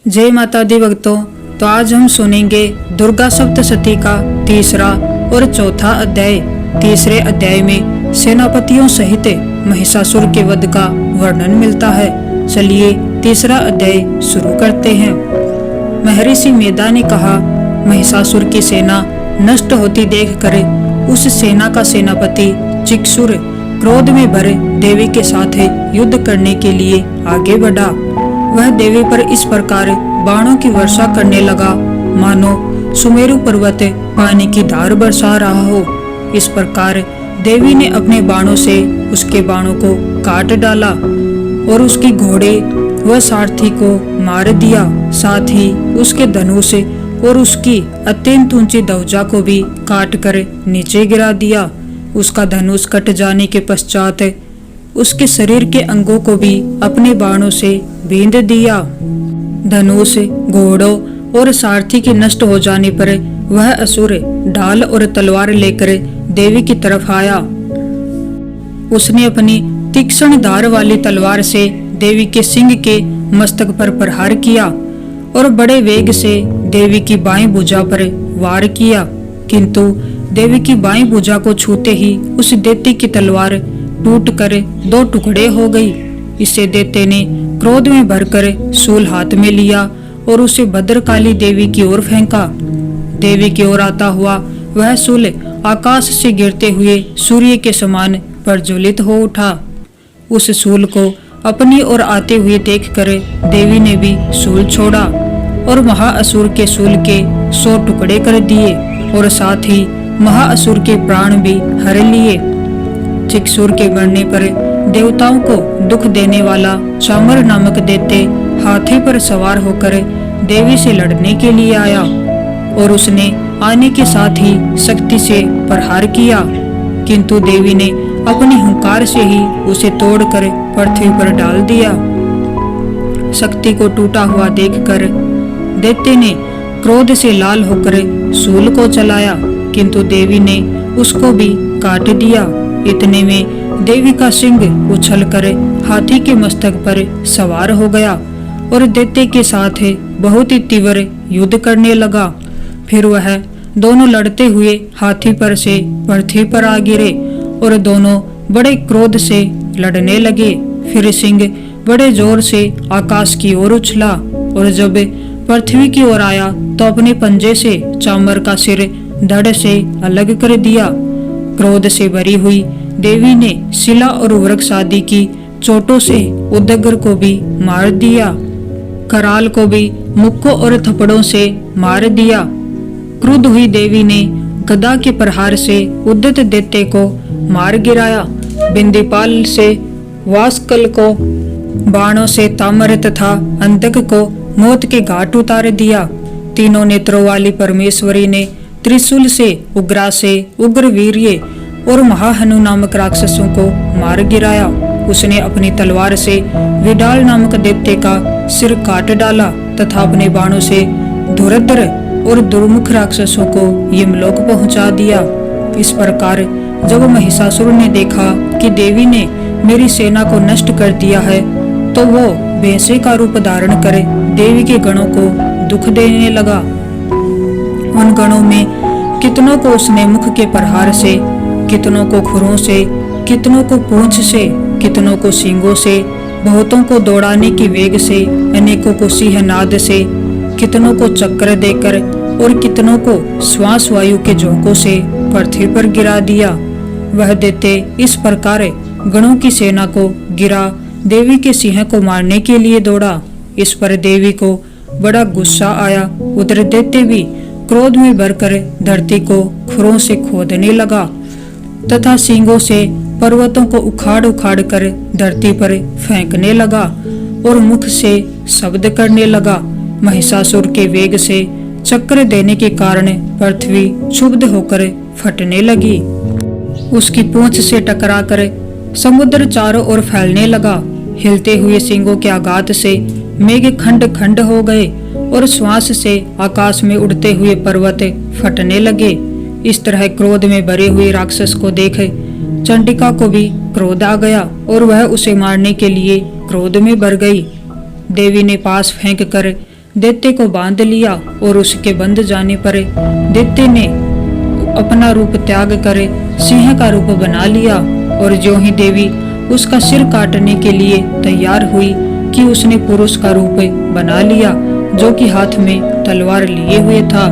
जय माता दी भक्तों। तो आज हम सुनेंगे दुर्गा सप्तशती का तीसरा और चौथा अध्याय। तीसरे अध्याय में सेनापतियों सहित महिषासुर के वध का वर्णन मिलता है। चलिए तीसरा अध्याय शुरू करते हैं। महर्षि मेधा ने कहा, महिषासुर की सेना नष्ट होती देखकर उस सेना का सेनापति चिक्षुर क्रोध में भरे देवी के साथ युद्ध करने के लिए आगे बढ़ा। वह देवी पर इस प्रकार बाणों की वर्षा करने लगा मानो सुमेरु पर्वत पानी की धार बरसा रहा हो। इस प्रकार देवी ने अपने बाणों से उसके बाणों को काट डाला और उसकी घोड़े व सारथी को मार दिया। साथ ही उसके धनुष और उसकी अत्यंत ऊंची ध्वजा को भी काट कर नीचे गिरा दिया। उसका धनुष कट जाने के पश्चात उसके शरीर के अंगों को भी अपने बाणों से बींध दिया। धनुष, घोड़ों और सारथी के नष्ट हो जाने पर वह असुर ढाल और तलवार लेकर देवी की तरफ आया। उसने अपनी तीक्ष्ण धार वाली तलवार से देवी के सिंह के मस्तक पर प्रहार किया और बड़े वेग से देवी की बाईं भुजा पर वार किया, किंतु देवी की बाईं भुजा को छूते ही उस दैत्य की तलवार टूटकर दो टुकड़े हो गई। इससे दैत्य ने क्रोध में भरकर शूल हाथ में लिया और उसे भद्रकाली देवी की ओर फेंका। देवी की ओर आता हुआ वह शूल आकाश से गिरते हुए सूर्य के समान प्रज्वलित हो उठा। उस शूल को अपनी ओर आते हुए देखकर देवी ने भी शूल छोड़ा और महाअसुर के शूल के 100 टुकड़े कर दिए और साथ ही महाअसुर के प्राण भी हर लिए। चिक्षुर के मरने पर देवताओं को दुख देने वाला चामर नामक दैत्य हाथी पर सवार होकर देवी से लड़ने के लिए आया और उसने आने के साथ ही शक्ति से प्रहार किया, किंतु देवी ने अपनी हुंकार से ही उसे तोड़कर पृथ्वी पर डाल दिया। शक्ति को टूटा हुआ देखकर दैत्य ने क्रोध से लाल होकर शूल को चलाया, किंतु देवी ने उसको भी काट दिया। इतने में देवी का सिंह उछलकर हाथी के मस्तक पर सवार हो गया और दैत्य के साथ बहुत ही तीव्र युद्ध करने लगा। फिर वह दोनों लड़ते हुए हाथी पर से पृथ्वी पर आ गिरे और दोनों बड़े क्रोध से लड़ने लगे। फिर सिंह बड़े जोर से आकाश की ओर उछला और जब पृथ्वी की ओर आया तो अपने पंजे से चामर का सिर धड़ से अलग कर दिया। क्रोध से भरी हुई देवी ने शिला और वृक्ष आदि की चोटों से उदग्र को भी मार दिया, कराल को भी मुक्कों और थप्पड़ों से मार दिया। क्रुद्ध हुई देवी ने गदा के प्रहार से उद्यत दैत्य को मार गिराया। बिंदीपाल से वास्कल को, बाणों से ताम्र तथा अंधक को मौत के घाट उतार दिया। तीनों नेत्रों वाली परमेश्वरी ने त्रिशूल से उग्रा से उग्र वीर्य और महाहनु नामक राक्षसों को मार गिराया। उसने अपनी तलवार से विडाल नामक दैत्य का सिर काट डाला तथा अपने बाणों से धुरंधर और दुर्मुख राक्षसों को यमलोक पहुंचा दिया। इस प्रकार जब महिषासुर ने देखा कि देवी ने मेरी सेना को नष्ट कर दिया है तो वो भैंसे का रूप धारण कर देवी के गणों को दुख देने लगा। उन गणों में कितनों को उसने मुख के प्रहार से, कितनों को खुरों से, कितनों को पूंछ से, कितनों को सींगों से, बहुतों को दौड़ाने की वेग से, अनेकों को सिंहनाद से, कितनों को चक्र देकर और कितनों को श्वास वायु के झोंकों से पृथ्वी पर गिरा दिया। वह दैत्य इस प्रकार गणों की सेना को गिरा देवी के सिंह को मारने के लिए दौड़ा। इस पर देवी को बड़ा गुस्सा आया। उधर दैत्य भी क्रोध में भरकर धरती को खुरों से खोदने लगा तथा सींगों से पर्वतों को उखाड़ उखाड़ कर धरती पर फेंकने लगा और मुख से शब्द करने लगा। महिषासुर के वेग से चक्र देने के कारण पृथ्वी क्षुब्ध होकर फटने लगी। उसकी पूंछ से टकराकर समुद्र चारों ओर फैलने लगा। हिलते हुए सींगों के आघात से मेघ खंड खंड हो गए और श्वास से आकाश में उड़ते हुए पर्वत फटने लगे। इस तरह क्रोध में भरे हुए राक्षस को देख चंडिका को भी क्रोध आ गया और वह उसे मारने के लिए क्रोध में भर गई। देवी ने पास फेंक कर दैत्य को बांध लिया और उसके बंध जाने पर दैत्य ने अपना रूप त्याग कर सिंह का रूप बना लिया। और जो ही देवी उसका सिर काटने के लिए तैयार हुई कि उसने पुरुष का रूप बना लिया, जो कि हाथ में तलवार लिए हुए था।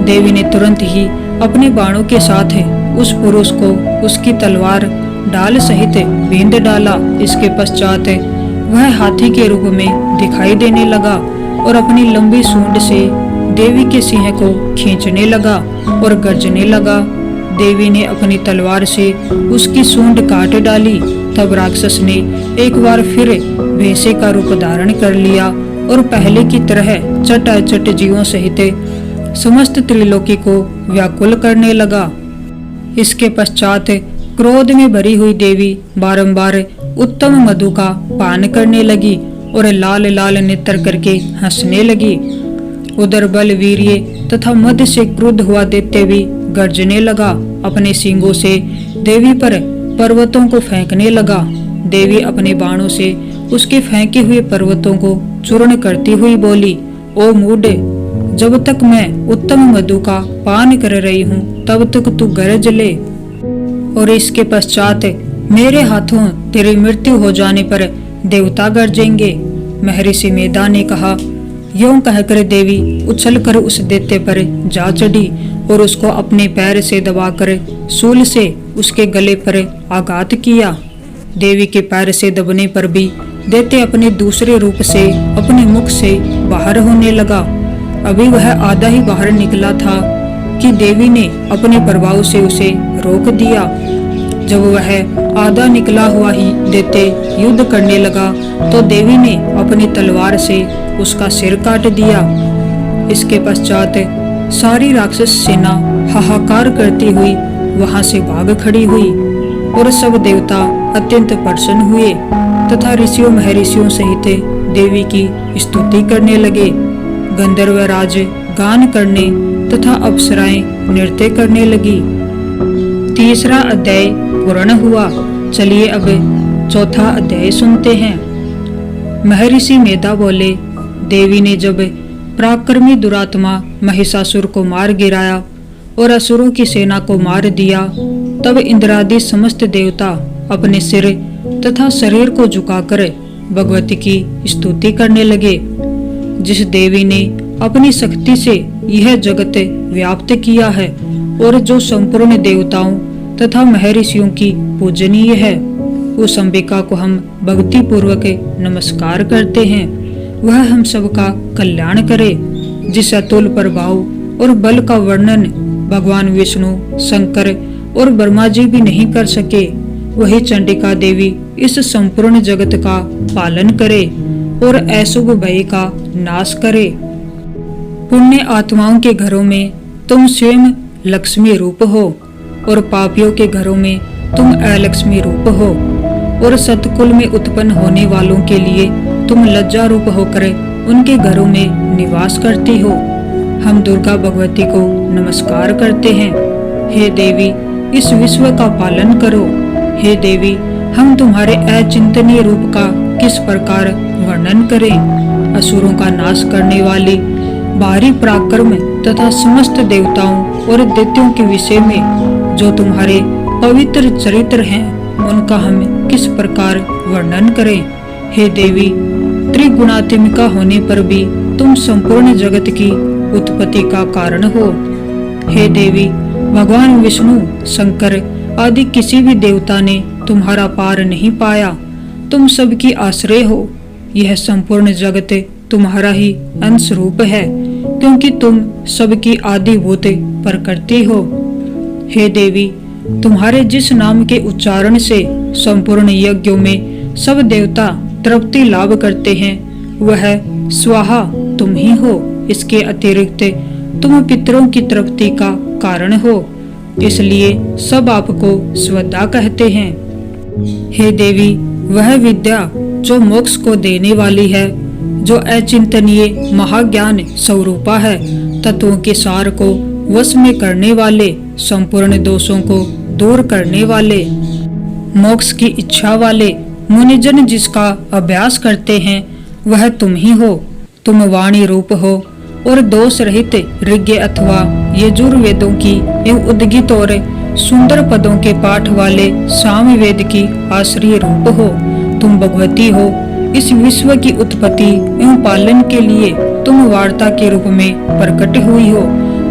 देवी ने तुरंत ही अपने बाणों के साथ उस पुरुष को उसकी तलवार डाल सहित बींध डाला। इसके पश्चात वह हाथी के रूप में दिखाई देने लगा और अपनी लंबी सूंड से देवी के सिंह को खींचने लगा और गर्जने लगा। देवी ने अपनी तलवार से उसकी सूंड काट डाली। तब राक्षस ने एक बार फिर भैंसे का रूप धारण कर लिया और पहले की तरह चटाचट जीवों सहित समस्त त्रिलोकी को व्याकुल करने लगा। इसके पश्चात क्रोध में भरी हुई देवी बारंबार उत्तम मधु का पान करने लगी और लाल लाल नेत्र करके हंसने लगी। उधर बल वीर्य तथा मद से क्रुद्ध हुआ दैत्य भी गर्जने लगा। अपने सींगों से देवी पर पर्वतों को फेंकने लगा। देवी अपने बाणों से उसके फेंके हुए पर्वतों को चूर्ण करती हुई बोली, ओ मूढ़, जब तक मैं उत्तम मधु का पान कर रही हूँ तब तक तू गरज ले, और इसके पश्चात मेरे हाथों तेरी मृत्यु हो जाने पर देवता गरजेंगे। महर्षि मेधा ने कहा। यूं कहकर देवी उछलकर उस दैत्य पर जा चढ़ी और उसको अपने पैर से दबाकर शूल से उसके गले पर आघात किया। देवी के पैर से दबने पर भी दैत्य अपने दूसरे रूप से अपने मुख से बाहर होने लगा। अभी वह आधा ही बाहर निकला था कि देवी ने अपने प्रभाव से उसे रोक दिया। जब वह आधा निकला हुआ ही दैत्य युद्ध करने लगा तो देवी ने अपनी तलवार से उसका सिर काट दिया। इसके पश्चात सारी राक्षस सेना हाहाकार करती हुई वहां से भाग खड़ी हुई और सब देवता अत्यंत प्रसन्न हुए तथा ऋषियों महर्षियों सहित देवी की स्तुति करने लगे। गंधर्वराज गान करने तथा अप्सराएं नृत्य करने लगी। तीसरा अध्याय पूर्ण हुआ। चलिए अब चौथा अध्याय सुनते हैं। महर्षि मेधा बोले, देवी ने जब पराक्रमी दुरात्मा महिषासुर को मार गिराया और असुरों की सेना को मार दिया, तब इंद्रादि समस्त देवता अपने सिर तथा शरीर को झुकाकर भगवती की स्तुति करने लगे। जिस देवी ने अपनी शक्ति से यह जगत व्याप्त किया है और जो संपूर्ण देवताओं तथा महर्षियों की पूजनीय है, उस अंबिका को हम भक्ति पूर्वक नमस्कार करते हैं। वह हम सबका कल्याण करे। जिस अतुल प्रभाव और बल का वर्णन भगवान विष्णु, शंकर और ब्रह्मा जी भी नहीं कर सके, वही चंडिका देवी इस संपूर्ण जगत का पालन करे और अशुभ भय का नाश करे। पुण्य आत्माओं के घरों में तुम स्वयं लक्ष्मी रूप हो और पापियों के घरों में तुम अलक्ष्मी रूप हो और सतकुल में उत्पन्न होने वालों के लिए तुम लज्जा रूप होकर उनके घरों में निवास करती हो। हम दुर्गा भगवती को नमस्कार करते हैं। हे देवी, इस विश्व का पालन करो। हे देवी, हम तुम्हारे अचिंतनीय रूप का किस प्रकार वर्णन करें। असुरों का नाश करने वाली भारी पराक्रम तथा समस्त देवताओं और दैत्यों के विषय में जो तुम्हारे पवित्र चरित्र हैं, उनका हम किस प्रकार वर्णन करें। हे देवी, त्रिगुणात्मिका होने पर भी तुम संपूर्ण जगत की उत्पत्ति का कारण हो। हे देवी, भगवान विष्णु, शंकर आदि किसी भी देवता ने तुम्हारा पार नहीं पाया। तुम सबकी आश्रय हो। यह संपूर्ण जगत तुम्हारा ही अंश रूप है, क्योंकि तुम सबकी आदिभूत प्रकृति हो। हे देवी, तुम्हारे जिस नाम के उच्चारण से संपूर्ण यज्ञों में सब देवता तृप्ति लाभ करते हैं, वह स्वाहा तुम ही हो। इसके अतिरिक्त तुम पितरों की तृप्ति का कारण हो, इसलिए सब आपको स्वधा कहते हैं। हे देवी, वह विद्या जो मोक्ष को देने वाली है, जो अचिंतनीय महाज्ञान स्वरूपा है, तत्वों के सार को वश में करने वाले, संपूर्ण दोषों को दूर करने वाले, मोक्ष की इच्छा वाले मुनिजन जिसका अभ्यास करते हैं, वह तुम ही हो। तुम वाणी रूप हो और दोष रहित ऋग्य अथवा यजुर्वेदों की एवं उद्गीत और सुंदर पदों के पाठ वाले सामवेद की आश्रय रूप हो। तुम भगवती हो। इस विश्व की उत्पत्ति एवं पालन के लिए तुम वार्ता के रूप में प्रकट हुई हो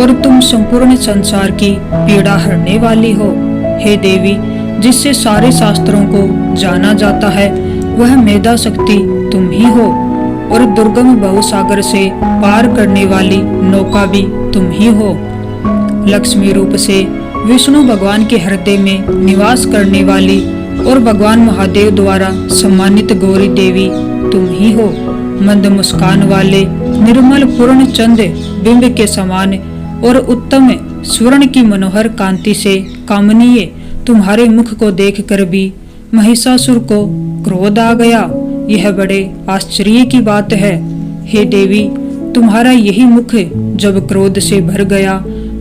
और तुम संपूर्ण संसार की पीड़ा हरने वाली हो। हे देवी, जिससे सारे शास्त्रों को जाना जाता है वह मेधा शक्ति तुम ही हो और दुर्गम भवसागर से पार करने वाली नौका भी तुम ही हो। लक्ष्मी रूप से विष्णु भगवान के हृदय में निवास करने वाली और भगवान महादेव द्वारा सम्मानित गौरी देवी तुम ही हो। मंद मुस्कान वाले निर्मल पूर्ण चंद बिंब के समान और उत्तम स्वर्ण की मनोहर कांति से कामनीय तुम्हारे मुख को देखकर भी महिषासुर को क्रोध आ गया। यह बड़े आश्चर्य की बात है। हे देवी, तुम्हारा यही मुख जब क्रोध से भर गया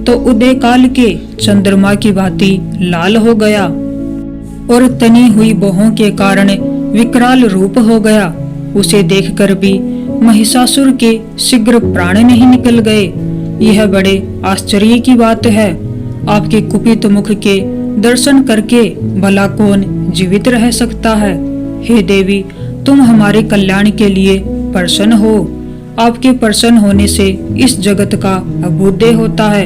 तो उदय काल के चंद्रमा की भांति लाल हो गया और तनी हुई बाहों के कारण विकराल रूप हो गया। उसे देखकर भी महिषासुर के शीघ्र प्राण नहीं निकल गए। यह बड़े आश्चर्य की बात है। आपके कुपित मुख के दर्शन करके भला कौन जीवित रह सकता है। हे देवी, तुम हमारे कल्याण के लिए प्रसन्न हो। आपके प्रसन्न होने से इस जगत का अभ्युदय होता है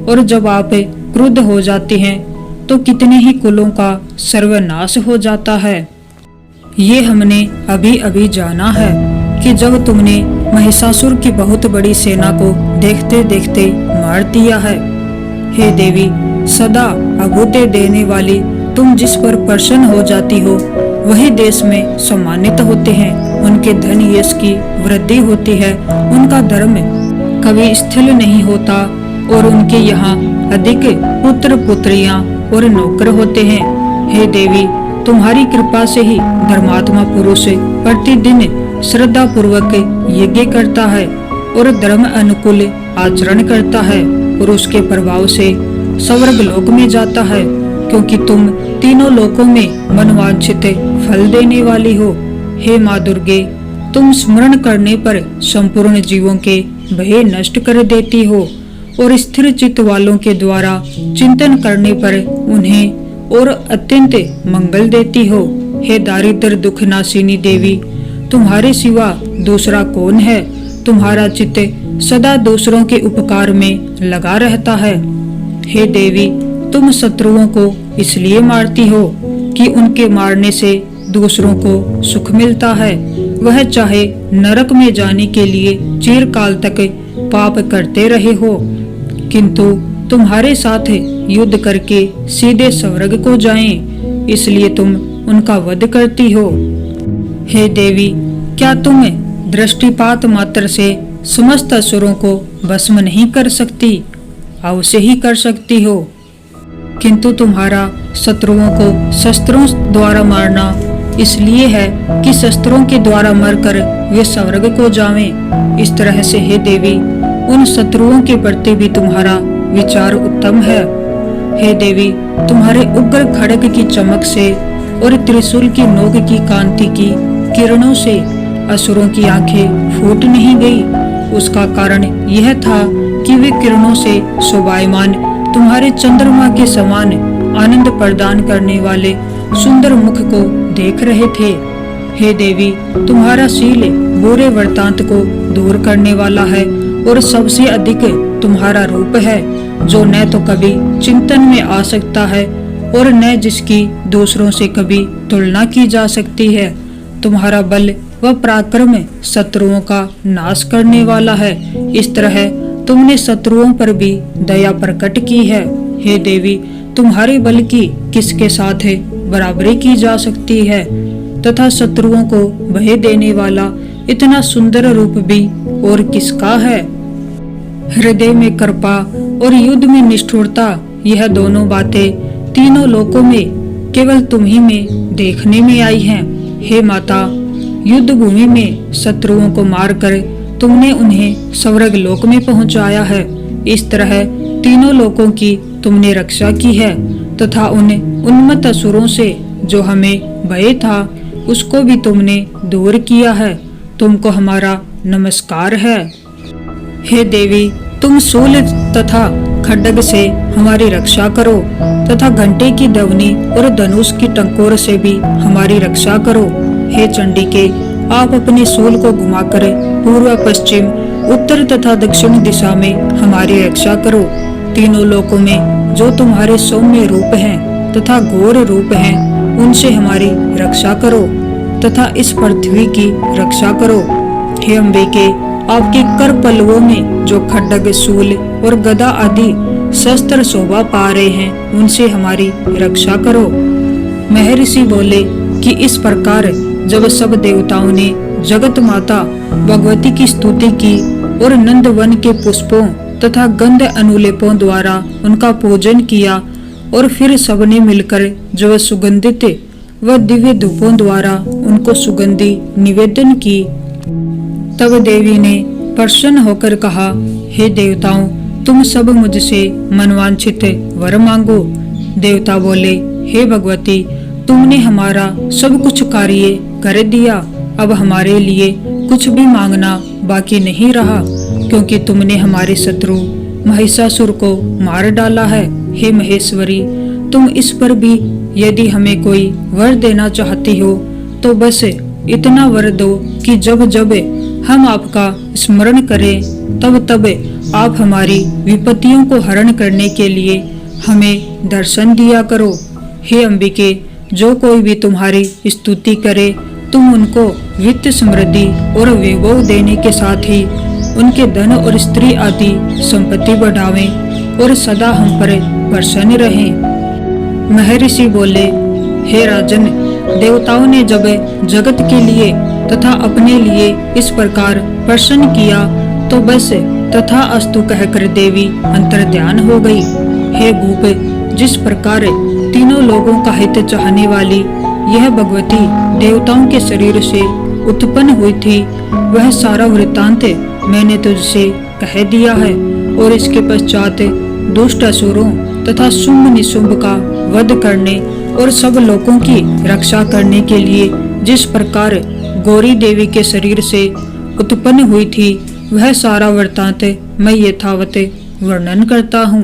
और जब आप क्रुद्ध हो जाते हैं तो कितने ही कुलों का सर्वनाश हो जाता है। ये हमने अभी अभी जाना है कि जब तुमने महिषासुर की बहुत बड़ी सेना को देखते देखते मार दिया है। हे देवी, सदा अभ्युदय देने वाली तुम जिस पर प्रसन्न हो जाती हो वही देश में सम्मानित होते हैं। उनके धन यश की वृद्धि होती है। उनका धर्म कभी स्थिर नहीं होता और उनके यहाँ अधिक पुत्र पुत्रियां और नौकर होते हैं। हे देवी, तुम्हारी कृपा से ही धर्मात्मा पुरुष प्रतिदिन श्रद्धा पूर्वक यज्ञ करता है और धर्म अनुकूल आचरण करता है और उसके प्रभाव से स्वर्ग लोक में जाता है, क्योंकि तुम तीनों लोकों में मनवांछित फल देने वाली हो। हे माँ दुर्गे, तुम स्मरण करने पर संपूर्ण जीवों के भय नष्ट कर देती हो और स्थिर चित्त वालों के द्वारा चिंतन करने पर उन्हें और अत्यंत मंगल देती हो। हे दारिद्र दुख नाशिनी देवी, तुम्हारे सिवा दूसरा कौन है। तुम्हारा चित्त सदा दूसरों के उपकार में लगा रहता है। हे देवी, तुम शत्रुओं को इसलिए मारती हो कि उनके मारने से दूसरों को सुख मिलता है। वह चाहे नरक में जाने के लिए चिरकाल तक पाप करते रहे हो, किंतु तुम्हारे साथ युद्ध करके सीधे स्वर्ग को जाएं, इसलिए तुम उनका वध करती हो। हे देवी, क्या तुम दृष्टिपात मात्र से समस्त असुरों को भस्म नहीं कर सकती? अवश्य ही कर सकती हो, किंतु तुम्हारा शत्रुओं को शस्त्रों द्वारा मारना इसलिए है कि शस्त्रों के द्वारा मरकर वे स्वर्ग को जावें। इस तरह से हे देवी, उन शत्रुओं के प्रति भी तुम्हारा विचार उत्तम है। हे देवी, तुम्हारे उग्र खड्ग की चमक से और त्रिशूल की नोक की कांति की किरणों से असुरों की आंखें फूट नहीं गई। उसका कारण यह था कि वे किरणों से शोभायमान तुम्हारे चंद्रमा के समान आनंद प्रदान करने वाले सुंदर मुख को देख रहे थे। हे देवी, तुम्हारा शील बुरे वृत्तांत को दूर करने वाला है और सबसे अधिक तुम्हारा रूप है, जो न तो कभी चिंतन में आ सकता है और न जिसकी दूसरों से कभी तुलना की जा सकती है। तुम्हारा बल व पराक्रम शत्रुओं का नाश करने वाला है। इस तरह तुमने शत्रुओं पर भी दया प्रकट की है। हे देवी, तुम्हारे बल की किसके साथ बराबरी की जा सकती है, तथा शत्रुओं को भय देने वाला इतना सुंदर रूप भी और किसका है। हृदय में कृपा और युद्ध में निष्ठुरता, यह दोनों बातें तीनों लोकों में केवल तुम ही में देखने में आई हैं। हे माता, युद्ध भूमि में शत्रुओं को मारकर तुमने उन्हें स्वर्ग लोक में पहुंचाया है। इस तरह तीनों लोकों की तुमने रक्षा की है तथा उन उन्मत्त असुरों से जो हमें भय था उसको भी तुमने दूर किया है। तुमको हमारा नमस्कार है। हे देवी, तुम शूल तथा खड्ग से हमारी रक्षा करो तथा घंटे की ध्वनि और धनुष की टंकोर से भी हमारी रक्षा करो। हे चंडिके, आप अपने शूल को घुमाकर पूर्व, पश्चिम, उत्तर तथा दक्षिण दिशा में हमारी रक्षा करो। तीनों लोकों में जो तुम्हारे सौम्य रूप हैं तथा घोर रूप हैं, उनसे हमारी रक्षा करो तथा इस पृथ्वी की रक्षा करो। हे अंबिके, आपके कर पल्लवों में जो खड्ग, शूल और गदा आदि शस्त्र शोभा पा रहे हैं, उनसे हमारी रक्षा करो। महर्षि बोले कि इस प्रकार जब सब देवताओं ने जगत माता भगवती की स्तुति की और नंदवन के पुष्पों तथा गंध अनुलेपों द्वारा उनका पूजन किया और फिर सबने मिलकर जब सुगंधित व दिव्य धूपों द्वारा उनको सुगंधि निवेदन की, तब देवी ने प्रसन्न होकर कहा, हे देवताओं, तुम सब मुझसे मनवांछित वर मांगो। देवता बोले, हे भगवती, तुमने हमारा सब कुछ कार्य कर दिया, अब हमारे लिए कुछ भी मांगना बाकी नहीं रहा, क्योंकि तुमने हमारे शत्रु महिषासुर को मार डाला है। हे महेश्वरी, तुम इस पर भी यदि हमें कोई वर देना चाहती हो तो बस इतना वर दो कि जब जब हम आपका स्मरण करें तब तब आप हमारी विपत्तियों को हरण करने के लिए हमें दर्शन दिया करो। हे अंबिके, जो कोई भी तुम्हारी स्तुति करे, तुम उनको वित्त, समृद्धि और वैभव देने के साथ ही उनके धन और स्त्री आदि संपत्ति बढ़ावें और सदा हम पर प्रसन्न रहें। महर्षि बोले, हे राजन, देवताओं ने जब जगत के लिए तथा अपने लिए इस प्रकार प्रसन्न किया तो बस तथा अस्तु कहकर देवी अंतर्ध्यान हो गई। हे भूप, जिस प्रकार तीनों लोगों का हित चाहने वाली यह भगवती देवताओं के शरीर से उत्पन्न हुई थी, वह सारा वृत्तांत मैंने तुझसे कह दिया है। और इसके पश्चात दुष्ट असुरों तथा शुंभ निशुंभ का वध करने और सब लोगों की रक्षा करने के लिए जिस प्रकार गौरी देवी के शरीर से उत्पन्न हुई थी, वह सारा वृत्तांत मैं यथावत वर्णन करता हूँ।